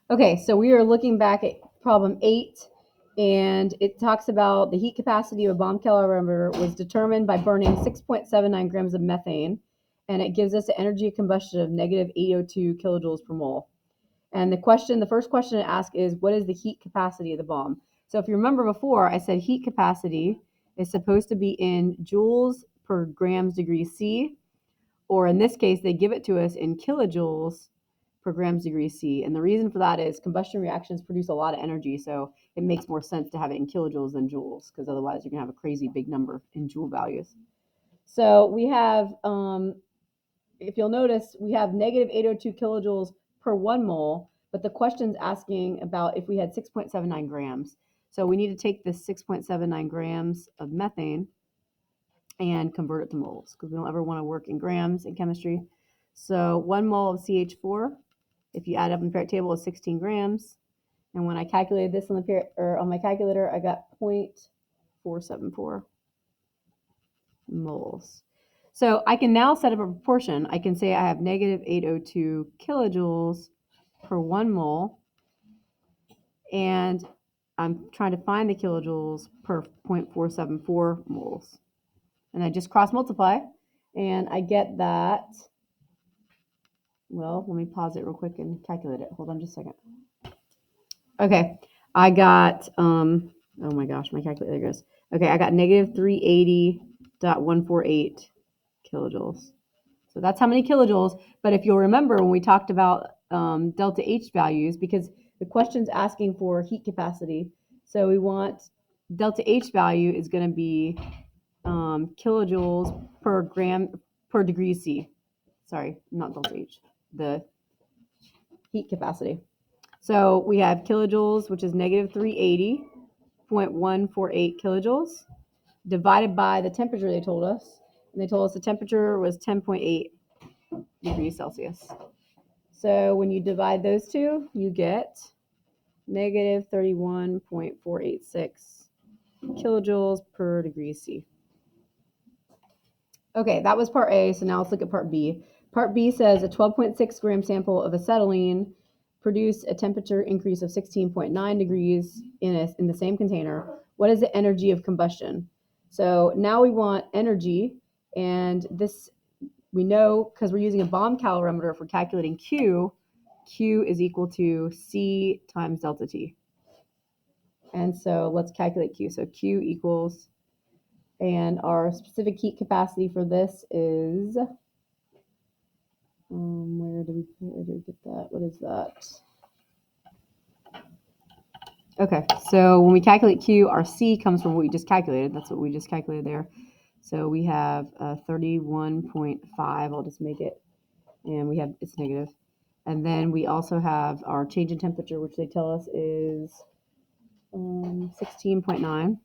Okay, so we are looking back at problem 8, and it talks about the heat capacity of a bomb calorimeter was determined by burning 6.79 grams of methane, and it gives us an energy of combustion of negative 802 kilojoules per mole. And the first question to ask is, what is the heat capacity of the bomb? So if you remember before, I said heat capacity is supposed to be in joules per grams degrees C, or in this case, they give it to us in kilojoules per grams degrees C. And the reason for that is combustion reactions produce a lot of energy, so it makes more sense to have it in kilojoules than joules, because otherwise you're going to have a crazy big number in joule values. So we have, if you'll notice, we have negative 802 kilojoules per 1 mole, but the question's asking about if we had 6.79 grams. So we need to take this 6.79 grams of methane and convert it to moles, because we don't ever want to work in grams in chemistry. So 1 mole of CH4, if you add up in the periodic table, is 16 grams. And when I calculated this on my calculator, I got 0.474 moles. So I can now set up a proportion. I can say I have negative 802 kilojoules per 1 mole, and I'm trying to find the kilojoules per 0.474 moles. And I just cross multiply, and I get that. Well, let me pause it real quick and calculate it. Hold on just a second. Okay, I got, oh my gosh, my calculator goes. Okay, I got negative 380.148 kilojoules. So that's how many kilojoules. But if you'll remember when we talked about delta H values, because the question's asking for heat capacity, so we want delta H value is going to be kilojoules per gram per degree C. Sorry, not delta H, the heat capacity. So we have kilojoules, which is negative 380.148 kilojoules, divided by the temperature they told us. And they told us the temperature was 10.8 degrees Celsius. So when you divide those two, you get negative 31.486 kilojoules per degree C. Okay, that was part A, so now let's look at part B. Part B says a 12.6 gram sample of acetylene produced a temperature increase of 16.9 degrees in the same container. What is the energy of combustion? So now we want energy, and this we know because we're using a bomb calorimeter for calculating Q. Q is equal to C times delta T. And so let's calculate Q. So Q equals, and our specific heat capacity for this is, where did we get that? What is that? Okay, so when we calculate Q, our C comes from what we just calculated. That's what we just calculated there. So we have 31.5. I'll just make it, and we have, it's negative. And then we also have our change in temperature, which they tell us is 16.9.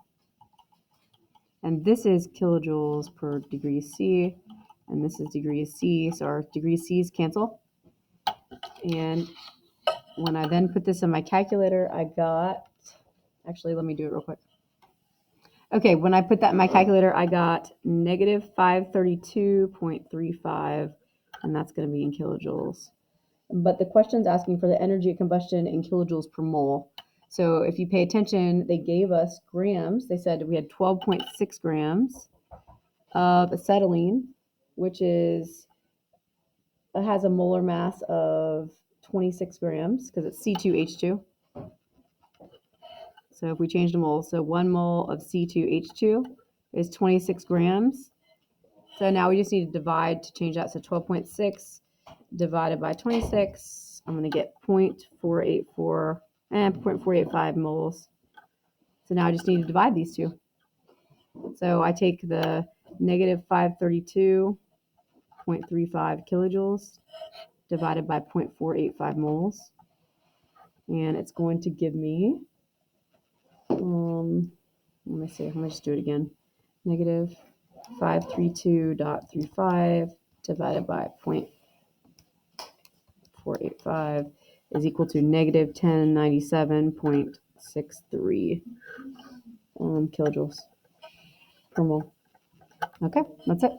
And this is kilojoules per degree C, and this is degrees C, so our degrees C's cancel. And when I then put this in my calculator, I got, actually, let me do it real quick. Okay, when I put that in my calculator, I got negative 532.35, and that's going to be in kilojoules. But the question's asking for the energy of combustion in kilojoules per mole. So if you pay attention, they gave us grams. They said we had 12.6 grams of acetylene, which is, it has a molar mass of 26 grams because it's C2H2. So if we change the mole, so 1 mole of C2H2 is 26 grams. So now we just need to divide to change that. So 12.6 divided by 26, I'm going to get 0.484 and 0.485 moles. So now I just need to divide these two. So I take the negative 532.35 kilojoules divided by 0.485 moles. And it's going to give me, let me see, let me just do it again. Negative 532.35 divided by 0.485 is equal to negative 1097.63 kilojoules per mole. Okay, that's it.